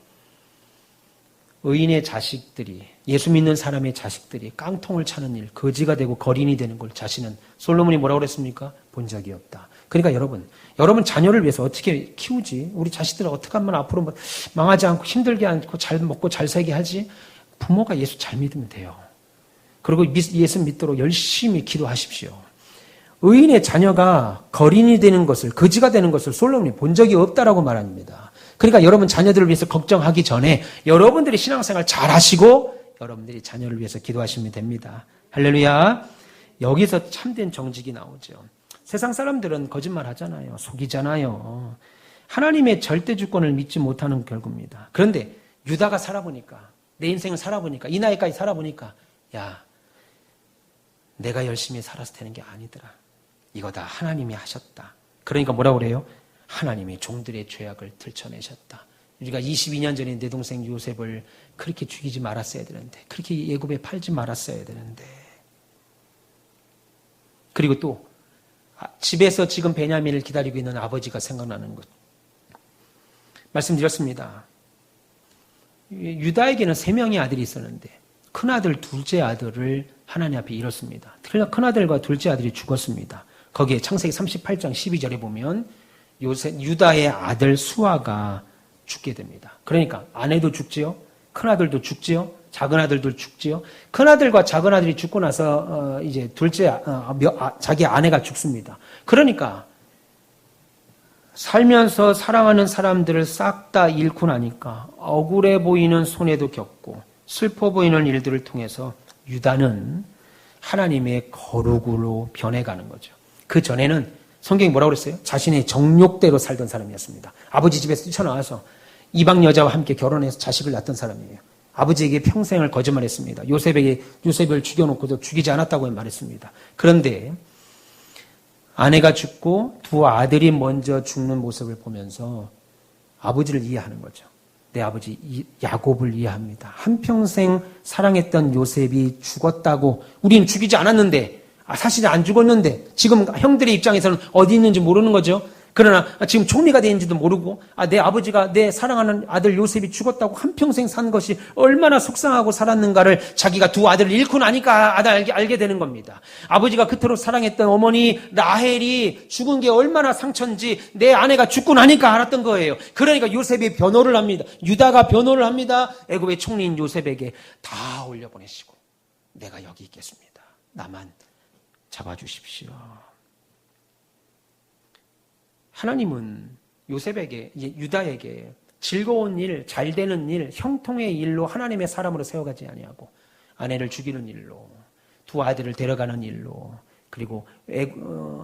의인의 자식들이, 예수 믿는 사람의 자식들이 깡통을 차는 일, 거지가 되고 거린이 되는 걸 자신은, 솔로몬이 뭐라고 그랬습니까? 본 적이 없다. 그러니까 여러분 자녀를 위해서 어떻게 키우지? 우리 자식들을 어떻게 하면 앞으로 망하지 않고 힘들게 않고 잘 먹고 잘 살게 하지? 부모가 예수 잘 믿으면 돼요. 그리고 예수 믿도록 열심히 기도하십시오. 의인의 자녀가 거린이 되는 것을, 거지가 되는 것을 솔로몬이 본 적이 없다라고 말합니다. 그러니까 여러분 자녀들을 위해서 걱정하기 전에 여러분들이 신앙생활 잘 하시고 여러분들이 자녀를 위해서 기도하시면 됩니다. 할렐루야. 여기서 참된 정직이 나오죠. 세상 사람들은 거짓말 하잖아요. 속이잖아요. 하나님의 절대 주권을 믿지 못하는 결과입니다. 그런데 유다가 살아보니까, 내 인생을 살아보니까, 이 나이까지 살아보니까, 야, 내가 열심히 살아서 되는 게 아니더라. 이거 다 하나님이 하셨다. 그러니까 뭐라고 그래요? 하나님이 종들의 죄악을 들춰내셨다. 우리가 22년 전에 내 동생 요셉을 그렇게 죽이지 말았어야 되는데, 그렇게 예굽에 팔지 말았어야 되는데. 그리고 또 집에서 지금 베냐민을 기다리고 있는 아버지가 생각나는 것. 말씀드렸습니다. 유다에게는 3명의 아들이 있었는데 큰아들, 둘째 아들을 하나님 앞에 잃었습니다. 큰아들과 둘째 아들이 죽었습니다. 거기에 창세기 38장 12절에 보면 유다의 아들 수아가 죽게 됩니다. 그러니까 아내도 죽지요. 큰아들도 죽지요. 작은 아들도 죽지요. 큰아들과 작은 아들이 죽고 나서 이제 자기 아내가 죽습니다. 그러니까 살면서 사랑하는 사람들을 싹 다 잃고 나니까 억울해 보이는 손해도 겪고 슬퍼 보이는 일들을 통해서 유다는 하나님의 거룩으로 변해가는 거죠. 그 전에는 성경이 뭐라고 그랬어요? 자신의 정욕대로 살던 사람이었습니다. 아버지 집에서 뛰쳐나와서 이방 여자와 함께 결혼해서 자식을 낳던 사람이에요. 아버지에게 평생을 거짓말했습니다. 요셉을 죽여놓고도 죽이지 않았다고 말했습니다. 그런데 아내가 죽고 두 아들이 먼저 죽는 모습을 보면서 아버지를 이해하는 거죠. 내 아버지 야곱을 이해합니다. 한평생 사랑했던 요셉이 죽었다고, 우리는 죽이지 않았는데, 사실은 안 죽었는데 지금 형들의 입장에서는 어디 있는지 모르는 거죠. 그러나 지금 총리가 되는지도 모르고, 내 아버지가 내 사랑하는 아들 요셉이 죽었다고 한평생 산 것이 얼마나 속상하고 살았는가를 자기가 두 아들을 잃고 나니까 알게 되는 겁니다. 아버지가 그토록 사랑했던 어머니 라헬이 죽은 게 얼마나 상처인지 내 아내가 죽고 나니까 알았던 거예요. 그러니까 요셉이 변호를 합니다. 유다가 변호를 합니다. 애굽의 총리인 요셉에게 다 올려보내시고, 내가 여기 있겠습니다. 나만 잡아주십시오. 하나님은 유다에게 즐거운 일, 잘 되는 일, 형통의 일로 하나님의 사람으로 세워가지 아니하고 아내를 죽이는 일로, 두 아들을 데려가는 일로, 그리고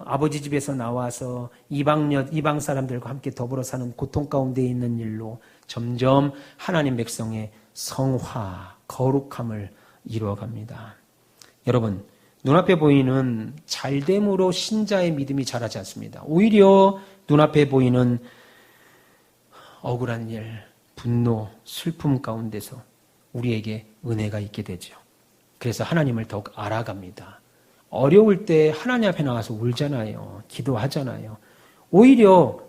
아버지 집에서 나와서 이방 사람들과 함께 더불어 사는 고통 가운데 있는 일로 점점 하나님 백성의 성화, 거룩함을 이루어갑니다. 여러분, 눈앞에 보이는 잘됨으로 신자의 믿음이 자라지 않습니다. 오히려 눈앞에 보이는 억울한 일, 분노, 슬픔 가운데서 우리에게 은혜가 있게 되죠. 그래서 하나님을 더욱 알아갑니다. 어려울 때 하나님 앞에 나와서 울잖아요. 기도하잖아요. 오히려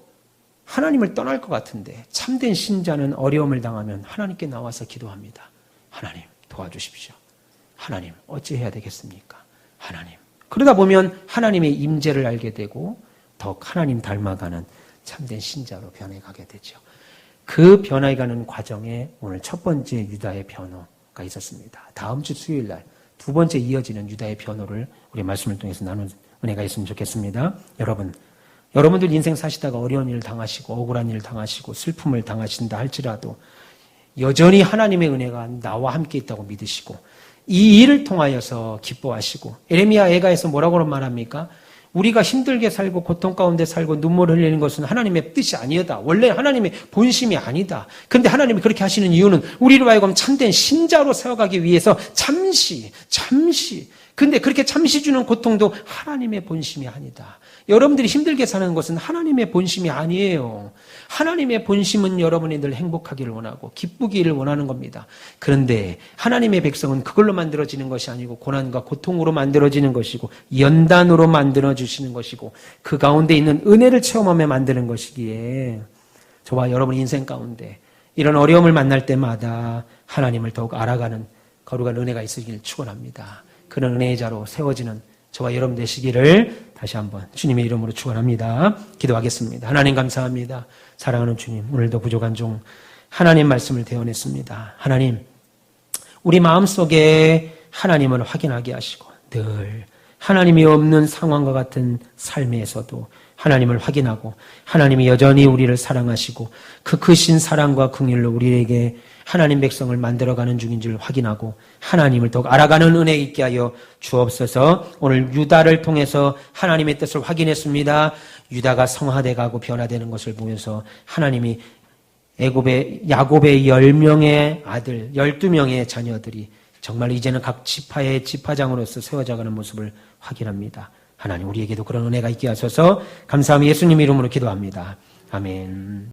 하나님을 떠날 것 같은데 참된 신자는 어려움을 당하면 하나님께 나와서 기도합니다. 하나님 도와주십시오. 하나님 어찌해야 되겠습니까? 하나님. 그러다 보면 하나님의 임재를 알게 되고 더욱 하나님 닮아가는 참된 신자로 변해가게 되죠. 그 변해가는 과정에 오늘 첫 번째 유다의 변호가 있었습니다. 다음 주 수요일 날 두 번째 이어지는 유다의 변호를 우리 말씀을 통해서 나눈 은혜가 있으면 좋겠습니다. 여러분들 인생 사시다가 어려운 일을 당하시고 억울한 일을 당하시고 슬픔을 당하신다 할지라도 여전히 하나님의 은혜가 나와 함께 있다고 믿으시고 이 일을 통하여서 기뻐하시고, 에레미야 애가에서 뭐라고 말합니까? 우리가 힘들게 살고 고통 가운데 살고 눈물을 흘리는 것은 하나님의 뜻이 아니었다. 원래 하나님의 본심이 아니다. 그런데 하나님이 그렇게 하시는 이유는 우리로 하여금 참된 신자로 세워가기 위해서 잠시 근데 그렇게 잠시 주는 고통도 하나님의 본심이 아니다. 여러분들이 힘들게 사는 것은 하나님의 본심이 아니에요. 하나님의 본심은 여러분이 늘 행복하기를 원하고 기쁘기를 원하는 겁니다. 그런데 하나님의 백성은 그걸로 만들어지는 것이 아니고 고난과 고통으로 만들어지는 것이고 연단으로 만들어주시는 것이고 그 가운데 있는 은혜를 체험하며 만드는 것이기에 저와 여러분 인생 가운데 이런 어려움을 만날 때마다 하나님을 더욱 알아가는 거룩한 은혜가 있으길 축원합니다. 그런 은혜의 자로 세워지는 저와 여러분 되시기를 다시 한번 주님의 이름으로 축원합니다. 기도하겠습니다. 하나님 감사합니다. 사랑하는 주님, 오늘도 부족한 종 하나님 말씀을 대언했습니다. 하나님, 우리 마음속에 하나님을 확인하게 하시고 늘 하나님이 없는 상황과 같은 삶에서도 하나님을 확인하고 하나님이 여전히 우리를 사랑하시고 그 크신 사랑과 긍휼로 우리에게 하나님 백성을 만들어가는 중인 줄 확인하고 하나님을 더욱 알아가는 은혜 있게 하여 주옵소서. 오늘 유다를 통해서 하나님의 뜻을 확인했습니다. 유다가 성화돼가고 변화되는 것을 보면서 하나님이 야곱의 10명의 아들, 12명의 자녀들이 정말 이제는 각 지파의 지파장으로서 세워져가는 모습을 확인합니다. 하나님 우리에게도 그런 은혜가 있게 하소서. 감사하며 예수님 이름으로 기도합니다. 아멘.